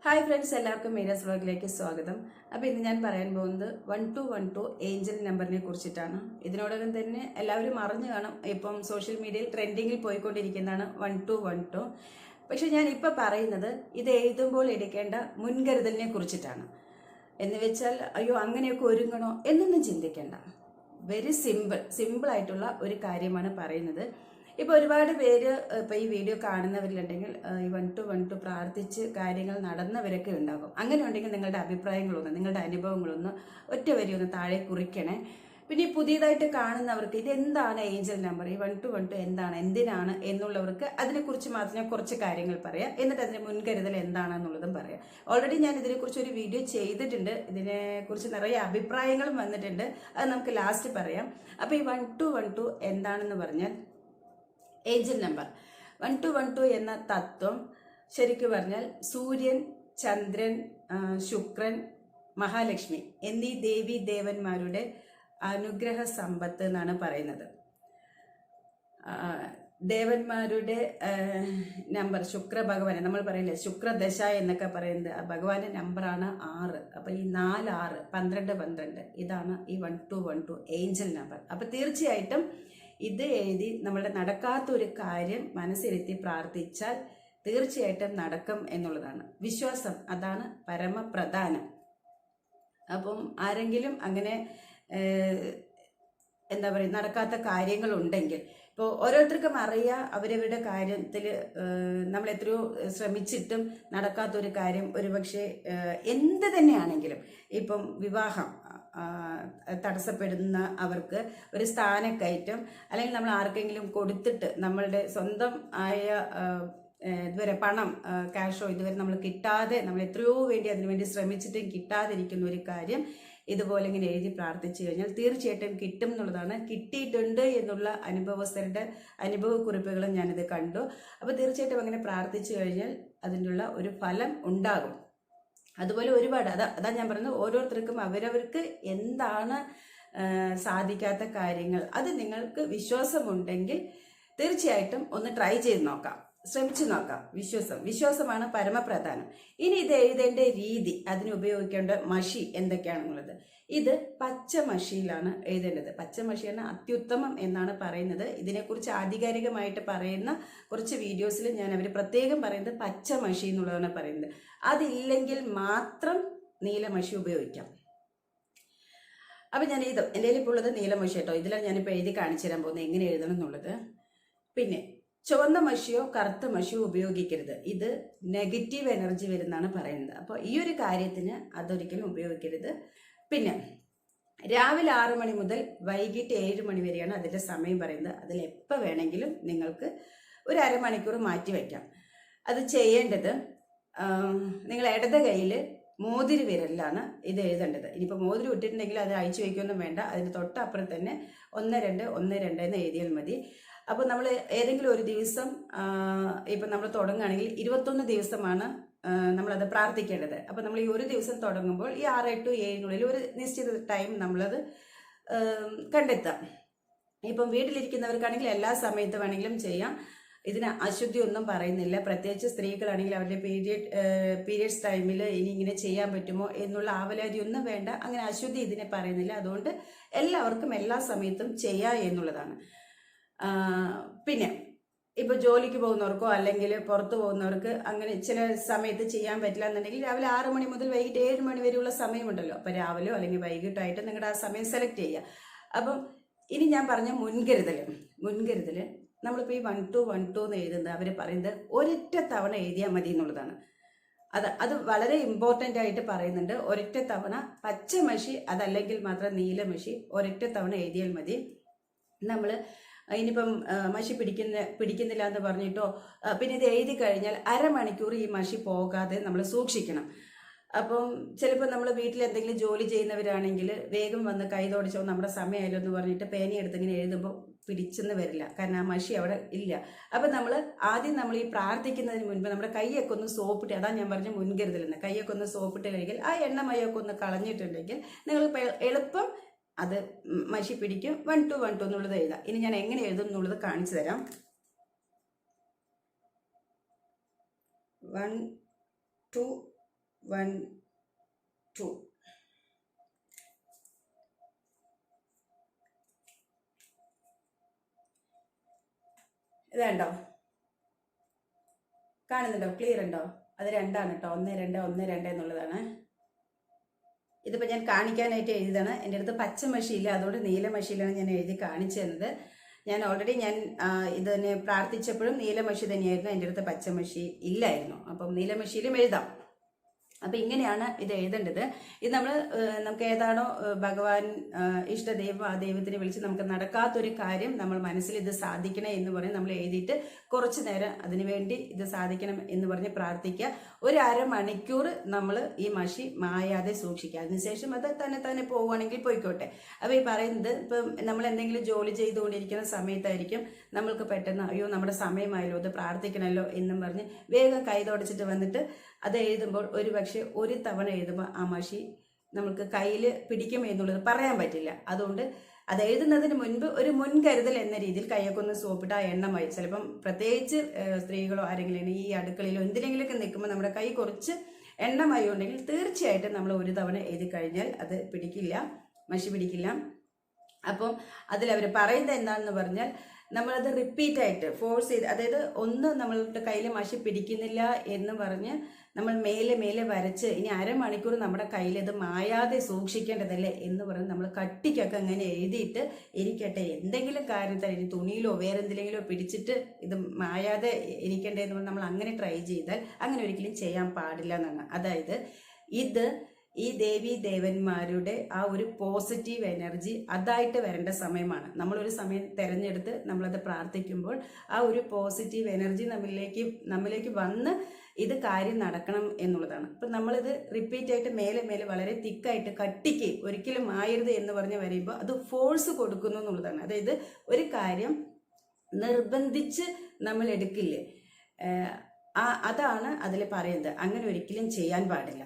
Hi friends, എല്ലാവർക്കും മീരാസ് വ്ലോഗിലേക്ക് സ്വാഗതം. അപ്പോൾ ഇന്ന് ഞാൻ പറയാൻ പോകുന്നത് 1212 ഏഞ്ചൽ നമ്പറിനെ കുറിച്ചിട്ടാണ്. ഇതിനോടകം തന്നെ എല്ലാവരും അറിഞ്ഞു കാണും, ഇപ്പം സോഷ്യൽ മീഡിയയിൽ ട്രെൻഡിങ്ങിൽ പോയിക്കൊണ്ടിരിക്കുന്നതാണ് 1212. പക്ഷെ ഞാൻ ഇപ്പോൾ പറയുന്നത് ഇത് എഴുതുമ്പോൾ എടുക്കേണ്ട മുൻകരുതലിനെ കുറിച്ചിട്ടാണ്. എന്ന് വെച്ചാൽ അയ്യോ അങ്ങനെയൊക്കെ ഒരുങ്ങണോ എന്നൊന്നും ചിന്തിക്കേണ്ട. വെരി സിമ്പിളായിട്ടുള്ള ഒരു കാര്യമാണ് പറയുന്നത്. ഇപ്പോൾ ഒരുപാട് പേര് ഇപ്പോൾ ഈ വീഡിയോ കാണുന്നവരിലുണ്ടെങ്കിൽ ഈ 1212 പ്രാർത്ഥിച്ച് കാര്യങ്ങൾ നടന്നവരൊക്കെ ഉണ്ടാകും. അങ്ങനെ ഉണ്ടെങ്കിൽ നിങ്ങളുടെ അഭിപ്രായങ്ങളൊന്ന്, നിങ്ങളുടെ അനുഭവങ്ങളൊന്ന് ഒറ്റ വരി ഒന്ന് താഴെ കുറിക്കണേ. പിന്നെ ഈ പുതിയതായിട്ട് കാണുന്നവർക്ക് ഇതെന്താണ് ഏഞ്ചൽ നമ്പർ, ഈ 1212 എന്താണ്, എന്തിനാണ് എന്നുള്ളവർക്ക് അതിനെക്കുറിച്ച് മാത്രം ഞാൻ കുറച്ച് കാര്യങ്ങൾ പറയാം. എന്നിട്ട് അതിൻ്റെ മുൻകരുതൽ എന്താണെന്നുള്ളതും പറയാം. ഓൾറെഡി ഞാൻ ഇതിനെക്കുറിച്ച് ഒരു വീഡിയോ ചെയ്തിട്ടുണ്ട്. ഇതിനെക്കുറിച്ച് നിറയെ അഭിപ്രായങ്ങളും വന്നിട്ടുണ്ട്. അത് നമുക്ക് ലാസ്റ്റ് പറയാം. അപ്പോൾ ഈ 1212 എന്താണെന്ന് പറഞ്ഞാൽ ഏഞ്ചൽ നമ്പർ 1212 എന്ന തത്വം ശരിക്കും പറഞ്ഞാൽ സൂര്യൻ, ചന്ദ്രൻ, ശുക്രൻ, മഹാലക്ഷ്മി എന്നീ ദേവി ദേവന്മാരുടെ അനുഗ്രഹ സമ്പത്ത് എന്നാണ് പറയുന്നത്. ദേവന്മാരുടെ നമ്പർ ശുക്ര ഭഗവാനെ നമ്മൾ പറയില്ലേ, ശുക്രദശ എന്നൊക്കെ പറയുന്നത് ഭഗവാന്റെ നമ്പറാണ് 6. അപ്പോൾ ഈ 4, 6, 12, 12 ഇതാണ് ഈ 1212 ഏഞ്ചൽ നമ്പർ. അപ്പോൾ തീർച്ചയായിട്ടും ഇത് എഴുതി നമ്മളുടെ നടക്കാത്തൊരു കാര്യം മനസ്സിരുത്തി പ്രാർത്ഥിച്ചാൽ തീർച്ചയായിട്ടും നടക്കും എന്നുള്ളതാണ് വിശ്വാസം. അതാണ് പരമപ്രധാനം. അപ്പം ആരെങ്കിലും അങ്ങനെ എന്താ പറയുക നടക്കാത്ത കാര്യങ്ങളുണ്ടെങ്കിൽ, ഇപ്പോൾ ഓരോരുത്തർക്കും അറിയാം അവരവരുടെ കാര്യത്തിൽ നമ്മൾ എത്രയോ ശ്രമിച്ചിട്ടും നടക്കാത്തൊരു കാര്യം, ഒരുപക്ഷെ എന്ത് തന്നെയാണെങ്കിലും, ഇപ്പം വിവാഹം തടസ്സപ്പെടുന്ന അവർക്ക് ഒരു സ്ഥാനക്കയറ്റം, അല്ലെങ്കിൽ നമ്മൾ ആർക്കെങ്കിലും കൊടുത്തിട്ട് നമ്മളുടെ സ്വന്തം ആയ ഇതുവരെ പണം, ക്യാഷോ ഇതുവരെ നമ്മൾ കിട്ടാതെ, നമ്മൾ എത്രയോ വേണ്ടി അതിനുവേണ്ടി ശ്രമിച്ചിട്ടും കിട്ടാതിരിക്കുന്ന ഒരു കാര്യം ഇതുപോലെ ഇങ്ങനെ എഴുതി പ്രാർത്ഥിച്ചു കഴിഞ്ഞാൽ തീർച്ചയായിട്ടും കിട്ടും എന്നുള്ളതാണ്. കിട്ടിയിട്ടുണ്ട് എന്നുള്ള അനുഭവസ്ഥരുടെ അനുഭവക്കുറിപ്പുകളും ഞാനിത് കണ്ടു. അപ്പോൾ തീർച്ചയായിട്ടും അങ്ങനെ പ്രാർത്ഥിച്ചു കഴിഞ്ഞാൽ അതിനുള്ള ഒരു ഫലം ഉണ്ടാകും. അതുപോലെ ഒരുപാട് അതാ ഞാൻ പറഞ്ഞത്, ഓരോരുത്തർക്കും അവരവർക്ക് എന്താണ് സാധിക്കാത്ത കാര്യങ്ങൾ, അത് നിങ്ങൾക്ക് വിശ്വാസമുണ്ടെങ്കിൽ തീർച്ചയായിട്ടും ഒന്ന് ട്രൈ ചെയ്ത് നോക്കാം, ശ്രമിച്ചു നോക്കാം. വിശ്വാസമാണ് പരമപ്രധാനം. ഇനി ഇത് എഴുതേണ്ട രീതി, അതിന് ഉപയോഗിക്കേണ്ട മഷി എന്തൊക്കെയാണെന്നുള്ളത്, ഇത് പച്ച മഷിയിലാണ് എഴുതേണ്ടത്. പച്ച മഷിയാണ് അത്യുത്തമം എന്നാണ് പറയുന്നത്. ഇതിനെക്കുറിച്ച് ആധികാരികമായിട്ട് പറയുന്ന കുറച്ച് വീഡിയോസിൽ ഞാൻ അവർ പ്രത്യേകം പറയുന്നത് പച്ച മഷി എന്നുള്ളതാണ് പറയുന്നത്. അതില്ലെങ്കിൽ മാത്രം നീലമഷി ഉപയോഗിക്കാം. അപ്പം ഞാൻ എൻ്റെ കയ്യിൽ ഉള്ളത് നീലമഷി കേട്ടോ. ഇതിലാണ് ഞാനിപ്പോൾ എഴുതി കാണിച്ചു തരാൻ പോകുന്നത് എങ്ങനെ എഴുതണം എന്നുള്ളത്. പിന്നെ ചുവന്ന മഷിയോ കറുത്ത മഷിയോ ഉപയോഗിക്കരുത്. ഇത് നെഗറ്റീവ് എനർജി വരുന്നതാണ് പറയുന്നത്. അപ്പോൾ ഈ ഒരു കാര്യത്തിന് അതൊരിക്കലും ഉപയോഗിക്കരുത്. പിന്നെ രാവിലെ 6 മണി മുതൽ വൈകിട്ട് 7 മണി വരെയാണ് അതിൻ്റെ സമയം പറയുന്നത്. അതിൽ എപ്പോൾ വേണമെങ്കിലും നിങ്ങൾക്ക് ഒരു അരമണിക്കൂർ മാറ്റി വയ്ക്കാം. അത് ചെയ്യേണ്ടത് നിങ്ങൾ ഇടത് കയ്യിൽ മോതിരി വിരലിലാണ് ഇത് എഴുതേണ്ടത്. ഇനിയിപ്പോൾ മോതിരി ഇട്ടിട്ടുണ്ടെങ്കിൽ അത് അയച്ചു വയ്ക്കൊന്നും വേണ്ട. അതിന് തൊട്ടപ്പുറം തന്നെ 1212 എന്ന് എഴുതിയാൽ മതി. അപ്പോൾ നമ്മൾ ഏതെങ്കിലും ഒരു ദിവസം ഇപ്പം നമ്മൾ തുടങ്ങുകയാണെങ്കിൽ 21 ദിവസമാണ് നമ്മളത് പ്രാർത്ഥിക്കേണ്ടത്. അപ്പോൾ നമ്മൾ ഈ ഒരു ദിവസം തുടങ്ങുമ്പോൾ ഈ 6 to 7 ഒരു നിശ്ചിത ടൈം നമ്മളത് കണ്ടെത്താം. ഇപ്പം വീട്ടിലിരിക്കുന്നവർക്കാണെങ്കിൽ എല്ലാ സമയത്ത് വേണമെങ്കിലും ചെയ്യാം. ഇതിന് അശുദ്ധി ഒന്നും പറയുന്നില്ല. പ്രത്യേകിച്ച് സ്ത്രീകളാണെങ്കിൽ അവരുടെ പീരിയഡ്സ് ടൈമിൽ ഇനി ഇങ്ങനെ ചെയ്യാൻ പറ്റുമോ എന്നുള്ള ആവലാതി ഒന്നും വേണ്ട. അങ്ങനെ അശുദ്ധി ഇതിനെ പറയുന്നില്ല. അതുകൊണ്ട് എല്ലാവർക്കും എല്ലാ സമയത്തും ചെയ്യാം എന്നുള്ളതാണ്. പിന്നെ ഇപ്പോൾ ജോലിക്ക് പോകുന്നവർക്കോ അല്ലെങ്കിൽ പുറത്ത് പോകുന്നവർക്ക് അങ്ങനെ ചില സമയത്ത് ചെയ്യാൻ പറ്റില്ല എന്നുണ്ടെങ്കിൽ രാവിലെ 6 മണി മുതൽ വൈകിട്ട് 7 മണി വരെയുള്ള സമയമുണ്ടല്ലോ. അപ്പോൾ രാവിലെയോ അല്ലെങ്കിൽ വൈകിട്ടായിട്ട് നിങ്ങളുടെ ആ സമയം സെലക്ട് ചെയ്യുക. അപ്പം ഇനി ഞാൻ പറഞ്ഞ മുൻകരുതൽ നമ്മളിപ്പോൾ ഈ 1212 എന്ന് എഴുതുന്നത് അവർ പറയുന്നത് ഒരൊറ്റ തവണ എഴുതിയാൽ മതി എന്നുള്ളതാണ്. അത് വളരെ ഇമ്പോർട്ടൻ്റ് ആയിട്ട് പറയുന്നുണ്ട്. ഒരൊറ്റ തവണ പച്ച മഷി, അതല്ലെങ്കിൽ മാത്രം നീലമഷി ഒരൊറ്റ തവണ എഴുതിയാൽ മതി. നമ്മൾ ഇനിയിപ്പം മഷി പിടിക്കുന്നില്ല എന്ന് പറഞ്ഞിട്ടോ പിന്നെ ഇത് എഴുതി കഴിഞ്ഞാൽ അരമണിക്കൂർ ഈ മഷി പോകാതെ നമ്മൾ സൂക്ഷിക്കണം. അപ്പം ചിലപ്പോൾ നമ്മൾ വീട്ടിൽ എന്തെങ്കിലും ജോലി ചെയ്യുന്നവരാണെങ്കിൽ വേഗം വന്ന് കൈ തുടച്ചോ നമ്മുടെ സമയമായല്ലോ എന്ന് പറഞ്ഞിട്ട് പേനയെടുത്ത് ഇങ്ങനെ എഴുതുമ്പോൾ പിടിച്ചെന്ന് വരില്ല. കാരണം ആ മഷി അവിടെ ഇല്ല. അപ്പം ആദ്യം നമ്മൾ ഈ പ്രാർത്ഥിക്കുന്നതിന് മുൻപ് നമ്മുടെ കൈയൊക്കെ ഒന്ന് സോപ്പിട്ട്, അതാ ഞാൻ പറഞ്ഞ മുൻകരുതലെന്ന്, കൈയൊക്കെ ഒന്ന് സോപ്പിട്ട് കഴിക്കൽ, ആ എണ്ണമയൊക്കെ ഒന്ന് കളഞ്ഞിട്ടുണ്ടെങ്കിൽ നിങ്ങൾ എളുപ്പം അത് മഷി പിടിക്കും. 1212 എന്നുള്ളത് എഴുതാം. ഇനി ഞാൻ എങ്ങനെ എഴുതും എന്നുള്ളത് കാണിച്ചു തരാം. 1 2 1 2 ഇതുണ്ടോ, കാണുന്നുണ്ടോ, ക്ലിയർ ഉണ്ടോ? അത് 2 ആണ് കേട്ടോ, 1 2 1 2 എന്നുള്ളതാണ്. ഇതിപ്പോൾ ഞാൻ കാണിക്കാനായിട്ട് എഴുതിയതാണ്. എൻ്റെ അടുത്ത് പച്ച മഷിയില്ല, അതുകൊണ്ട് നീല മഷിയിലാണ് ഞാൻ എഴുതി കാണിച്ചു തന്നത്. ഞാൻ ഓൾറെഡി ഇത് തന്നെ പ്രാർത്ഥിച്ചപ്പോഴും നീല മഷി തന്നെയായിരുന്നു, എൻ്റെ അടുത്ത് പച്ച മഷി ഇല്ലായിരുന്നു. അപ്പം നീല മഷിയിലും എഴുതാം. അപ്പം ഇങ്ങനെയാണ് ഇത് എഴുതേണ്ടത്. ഇത് നമുക്ക് ഏതാണോ ഭഗവാൻ ഇഷ്ടദൈവം, ആ ദൈവത്തിനെ വിളിച്ച് നമുക്ക് നടക്കാത്തൊരു കാര്യം നമ്മൾ മനസ്സിൽ ഇത് സാധിക്കണം എന്ന് പറഞ്ഞ് നമ്മൾ എഴുതിയിട്ട് കുറച്ച് നേരം അതിനുവേണ്ടി ഇത് സാധിക്കണം എന്ന് പറഞ്ഞ് പ്രാർത്ഥിക്കുക. ഒരു അരമണിക്കൂർ നമ്മൾ ഈ മഷി മായാതെ സൂക്ഷിക്കുക. അതിനുശേഷം അത് തന്നെ പോവുകയാണെങ്കിൽ പോയിക്കോട്ടെ. അപ്പോൾ ഈ പറയുന്നത് ഇപ്പം നമ്മൾ എന്തെങ്കിലും ജോലി ചെയ്തുകൊണ്ടിരിക്കുന്ന സമയത്തായിരിക്കും നമ്മൾക്ക് പെട്ടെന്ന് അയ്യോ നമ്മുടെ സമയമായല്ലോ, അത് പ്രാർത്ഥിക്കണമല്ലോ എന്നും പറഞ്ഞ് വേഗം കൈ തുടച്ചിട്ട് വന്നിട്ട് അത് എഴുതുമ്പോൾ ഒരു തവണ എഴുതുമ്പോൾ ആ മഷി നമുക്ക് കയ്യിൽ പിടിക്കും എന്നുള്ളത് പറയാൻ പറ്റില്ല. അതുകൊണ്ട് അത് എഴുതുന്നതിന് മുൻപ് ഒരു മുൻകരുതൽ എന്ന രീതിയിൽ കൈയൊക്കെ ഒന്ന് സോപ്പിട്ട് ആ എണ്ണമായി, ചിലപ്പം പ്രത്യേകിച്ച് സ്ത്രീകളോ ആരെങ്കിലും ഈ അടുക്കളയിലോ എന്തിനെങ്കിലുമൊക്കെ നിൽക്കുമ്പോൾ നമ്മുടെ കൈ കുറച്ച് എണ്ണമായി ഉണ്ടെങ്കിൽ തീർച്ചയായിട്ടും നമ്മൾ ഒരു തവണ എഴുതി കഴിഞ്ഞാൽ അത് പിടിക്കില്ല, മഷി പിടിക്കില്ല. അപ്പം അതിലവർ പറയുന്നത് എന്താണെന്ന് പറഞ്ഞാൽ നമ്മളത് റിപ്പീറ്റായിട്ട് ഫോഴ്സ് ചെയ്ത്, അതായത് ഒന്ന് നമ്മളുടെ കയ്യിൽ മഷി പിടിക്കുന്നില്ല എന്ന് പറഞ്ഞ് നമ്മൾ മേലെ വരച്ച് ഇനി അരമണിക്കൂർ നമ്മുടെ കയ്യിൽ ഇത് മായാതെ സൂക്ഷിക്കേണ്ടതല്ലേ എന്ന് പറഞ്ഞ് നമ്മൾ കട്ടിക്കൊക്കെ അങ്ങനെ എഴുതിയിട്ട് ഇരിക്കട്ടെ, എന്തെങ്കിലും കാര്യത്തിൽ ഇനി തുണിയിലോ വേറെ എന്തെങ്കിലുമോ പിടിച്ചിട്ട് ഇത് മായാതെ ഇരിക്കണ്ടേ എന്ന് പറഞ്ഞ് നമ്മൾ അങ്ങനെ ട്രൈ ചെയ്താൽ അങ്ങനെ ഒരിക്കലും ചെയ്യാൻ പാടില്ല എന്നാണ്. അതായത് ഇത് ഈ ദേവീ ദേവന്മാരുടെ ആ ഒരു പോസിറ്റീവ് എനർജി അതായിട്ട് വരേണ്ട സമയമാണ്. നമ്മളൊരു സമയം തിരഞ്ഞെടുത്ത് നമ്മളത് പ്രാർത്ഥിക്കുമ്പോൾ ആ ഒരു പോസിറ്റീവ് എനർജി നമ്മളിലേക്ക് വന്ന് ഇത് കാര്യം നടക്കണം എന്നുള്ളതാണ്. അപ്പം നമ്മളിത് റിപ്പീറ്റായിട്ട് മേലെ വളരെ തിക്കായിട്ട് കട്ടിക്ക് ഒരിക്കലും ആയരുത് എന്ന് പറഞ്ഞ് വരുമ്പോൾ അത് ഫോഴ്സ് കൊടുക്കുന്നു എന്നുള്ളതാണ്. അതായത് ഒരു കാര്യം നിർബന്ധിച്ച് നമ്മൾ എടുക്കില്ലേ, അതാണ് അതിൽ പറയുന്നത്. അങ്ങനെ ഒരിക്കലും ചെയ്യാൻ പാടില്ല.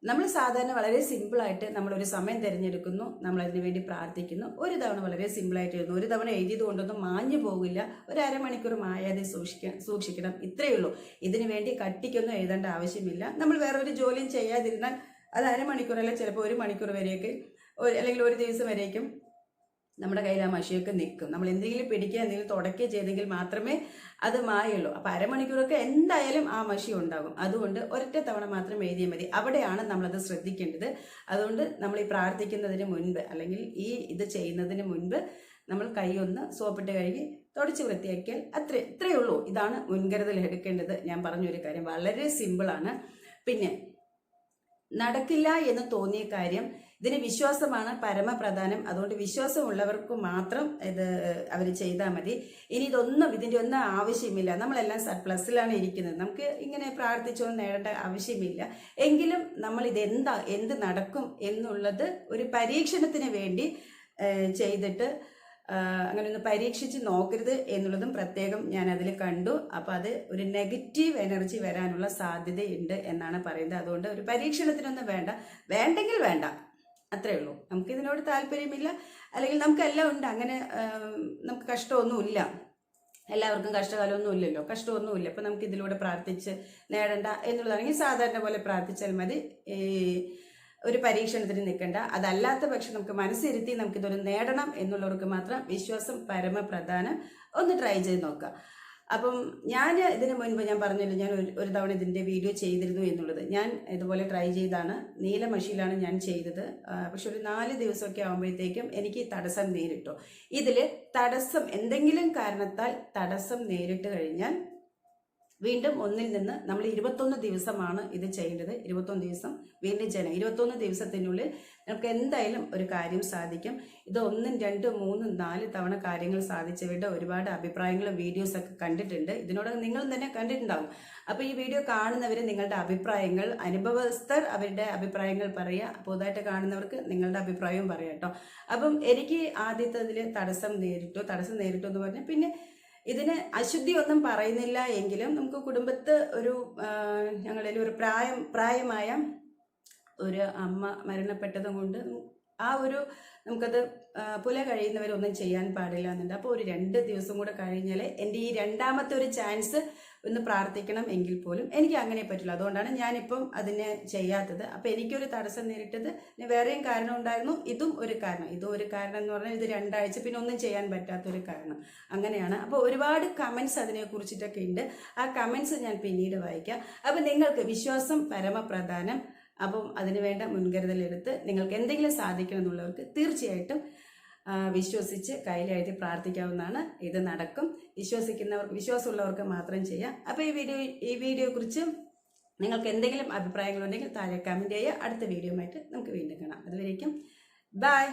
നമ്മൾ സാധാരണ വളരെ സിമ്പിളായിട്ട് നമ്മളൊരു സമയം തിരഞ്ഞെടുക്കുന്നു, നമ്മളതിനു വേണ്ടി പ്രാർത്ഥിക്കുന്നു, ഒരു തവണ വളരെ സിമ്പിളായിട്ട് എഴുതുന്നു. ഒരു തവണ എഴുതിയത് കൊണ്ടൊന്നും മാഞ്ഞു പോകില്ല, ഒരു അരമണിക്കൂർ മായാതെ സൂക്ഷിക്കണം, ഇത്രയേ ഉള്ളൂ. ഇതിനു വേണ്ടി കട്ടിക്കൊന്നും എഴുതേണ്ട ആവശ്യമില്ല. നമ്മൾ വേറൊരു ജോലിയും ചെയ്യാതിരുന്നാൽ അത് അരമണിക്കൂറല്ല, ചിലപ്പോൾ 1 മണിക്കൂർ വരെയൊക്കെ അല്ലെങ്കിൽ ഒരു ദിവസം വരേക്കും നമ്മുടെ കയ്യിൽ ആ മഷിയൊക്കെ നിൽക്കും. നമ്മൾ എന്തെങ്കിലും പിടിക്കുക, എന്തെങ്കിലും തുടക്കുക ചെയ്തെങ്കിൽ മാത്രമേ അത് മായുള്ളൂ. അപ്പോൾ അരമണിക്കൂറൊക്കെ എന്തായാലും ആ മഷി ഉണ്ടാകും. അതുകൊണ്ട് ഒരൊറ്റ തവണ മാത്രം എഴുതിയാൽ മതി. അവിടെയാണ് നമ്മളത് ശ്രദ്ധിക്കേണ്ടത്. അതുകൊണ്ട് നമ്മൾ ഈ പ്രാർത്ഥിക്കുന്നതിന് മുൻപ് അല്ലെങ്കിൽ ഇത് ചെയ്യുന്നതിന് മുൻപ് നമ്മൾ കൈ ഒന്ന് സോപ്പിട്ട് കഴുകി തുടച്ച് വൃത്തിയാക്കിയാൽ ഇത്രയേ ഉള്ളൂ. ഇതാണ് മുൻകരുതൽ എടുക്കേണ്ടത്. ഞാൻ പറഞ്ഞൊരു കാര്യം വളരെ സിമ്പിളാണ്. പിന്നെ നടക്കില്ല എന്ന് തോന്നിയ കാര്യം, ഇതിന് വിശ്വാസമാണ് പരമപ്രധാനം. അതുകൊണ്ട് വിശ്വാസമുള്ളവർക്ക് മാത്രം ഇത് അവർ ചെയ്താൽ മതി. ഇനി ഇതിൻ്റെ ഒന്നും ആവശ്യമില്ല. നമ്മളെല്ലാം സർപ്ലസിലാണ് ഇരിക്കുന്നത്. നമുക്ക് ഇങ്ങനെ പ്രാർത്ഥിച്ചൊന്നും നേടേണ്ട ആവശ്യമില്ല. എങ്കിലും നമ്മൾ എന്ത് നടക്കും എന്നുള്ളത് ഒരു പരീക്ഷണത്തിന് വേണ്ടി ചെയ്തിട്ട് അങ്ങനെ ഒന്ന് പരീക്ഷിച്ച് നോക്കരുത് എന്നുള്ളതും പ്രത്യേകം ഞാൻ അതിൽ കണ്ടു. അപ്പോൾ അത് ഒരു നെഗറ്റീവ് എനർജി വരാനുള്ള സാധ്യതയുണ്ട് എന്നാണ് പറയുന്നത്. അതുകൊണ്ട് ഒരു പരീക്ഷണത്തിനൊന്നും വേണ്ടെങ്കിൽ വേണ്ട, അത്രേ ഉള്ളൂ. നമുക്കിതിനോട് താല്പര്യമില്ല, അല്ലെങ്കിൽ നമുക്കെല്ലാം ഉണ്ട്, അങ്ങനെ നമുക്ക് കഷ്ടമൊന്നുമില്ല, എല്ലാവർക്കും കഷ്ടകാലമൊന്നും ഇല്ലല്ലോ, കഷ്ടമൊന്നുമില്ല. അപ്പം നമുക്ക് ഇതിലൂടെ പ്രാർത്ഥിച്ച് നേടണ്ട എന്നുള്ളതാണെങ്കിൽ സാധാരണ പോലെ പ്രാർത്ഥിച്ചാൽ മതി. ഒരു പരീക്ഷണത്തിന് നിൽക്കേണ്ട. അതല്ലാത്ത പക്ഷം നമുക്ക് മനസ്സിരുത്തി നമുക്കിതൊരു നേടണം എന്നുള്ളവർക്ക് മാത്രം വിശ്വാസം പരമപ്രധാനം. ഒന്ന് ട്രൈ ചെയ്ത് നോക്കുക. അപ്പം ഞാൻ ഇതിനു മുൻപ് ഞാൻ പറഞ്ഞല്ലോ, ഞാൻ ഒരു തവണ ഇതിൻ്റെ വീഡിയോ ചെയ്തിരുന്നു എന്നുള്ളത്. ഞാൻ ഇതുപോലെ ട്രൈ ചെയ്താണ്, നീല മഷിയിലാണ് ഞാൻ ചെയ്തത്. പക്ഷെ ഒരു 4 ദിവസമൊക്കെ ആകുമ്പോഴത്തേക്കും എനിക്ക് തടസ്സം നേരിട്ടു. ഇതിൽ തടസ്സം എന്തെങ്കിലും കാരണത്താൽ തടസ്സം നേരിട്ട് കഴിഞ്ഞാൽ വീണ്ടും ഒന്നിൽ നിന്ന് നമ്മൾ 21 ദിവസമാണ് ഇത് ചെയ്യേണ്ടത്. 21 ദിവസം വീണ്ടും ചെയ്യണം. 21 ദിവസത്തിനുള്ളിൽ നമുക്ക് എന്തായാലും ഒരു കാര്യം സാധിക്കും. ഇത് 1, 2, 3, 4 തവണ കാര്യങ്ങൾ സാധിച്ചവരുടെ ഒരുപാട് അഭിപ്രായങ്ങളും വീഡിയോസൊക്കെ കണ്ടിട്ടുണ്ട്. ഇതിനോട് നിങ്ങൾ തന്നെ കണ്ടിട്ടുണ്ടാവും. അപ്പോൾ ഈ വീഡിയോ കാണുന്നവർ നിങ്ങളുടെ അഭിപ്രായങ്ങൾ, അനുഭവസ്ഥർ അവരുടെ അഭിപ്രായങ്ങൾ പറയുക, പുതുതായിട്ട് കാണുന്നവർക്ക് നിങ്ങളുടെ അഭിപ്രായവും പറയാം കേട്ടോ. അപ്പം എനിക്ക് ആദ്യത്തെ തടസ്സം നേരിട്ടു എന്ന് പറഞ്ഞാൽ, പിന്നെ ഇതിന് അശുദ്ധി ഒന്നും പറയുന്നില്ല എങ്കിലും നമുക്ക് കുടുംബത്ത് ഞങ്ങളിൽ ഒരു പ്രായമായ ഒരു അമ്മ മരണപ്പെട്ടതും കൊണ്ട് നമുക്കത് പുല കഴിയുന്നവരൊന്നും ചെയ്യാൻ പാടില്ല എന്നുണ്ട്. അപ്പോൾ ഒരു 2 ദിവസം കൂടെ കഴിഞ്ഞാൽ എൻ്റെ ഈ രണ്ടാമത്തെ ഒരു ചാൻസ് ഒന്ന് പ്രാർത്ഥിക്കണം എങ്കിൽ പോലും എനിക്ക് അങ്ങനെ പറ്റില്ല. അതുകൊണ്ടാണ് ഞാനിപ്പം അതിനെ ചെയ്യാത്തത്. അപ്പോൾ എനിക്കൊരു തടസ്സം നേരിട്ടത് വേറെയും കാരണം ഉണ്ടായിരുന്നു. ഇതും ഒരു കാരണം എന്ന് പറഞ്ഞാൽ ഇത് 2 ആഴ്ച പിന്നെ ഒന്നും ചെയ്യാൻ പറ്റാത്തൊരു കാരണം. അങ്ങനെയാണ്. അപ്പോൾ ഒരുപാട് കമൻസ് അതിനെ കുറിച്ചിട്ടൊക്കെ ഉണ്ട്. ആ കമൻസ് ഞാൻ പിന്നീട് വായിക്കാം. അപ്പം നിങ്ങൾക്ക് വിശ്വാസം പരമപ്രധാനം. അപ്പം അതിന് വേണ്ട മുൻകരുതലെടുത്ത് നിങ്ങൾക്ക് എന്തെങ്കിലും സാധിക്കണം എന്നുള്ളവർക്ക് തീർച്ചയായിട്ടും വിശ്വസിച്ച് കയ്യിലെഴുതി പ്രാർത്ഥിക്കാവുന്നതാണ്. ഇത് നടക്കും. വിശ്വാസമുള്ളവർക്ക് മാത്രം ചെയ്യാം. അപ്പോൾ ഈ വീഡിയോയെക്കുറിച്ച് നിങ്ങൾക്ക് എന്തെങ്കിലും അഭിപ്രായങ്ങളുണ്ടെങ്കിൽ താഴെ കമൻറ്റ് ചെയ്യുക. അടുത്ത വീഡിയോയുമായിട്ട് നമുക്ക് വീണ്ടും കാണാം. അതുവരേക്കും ബൈ.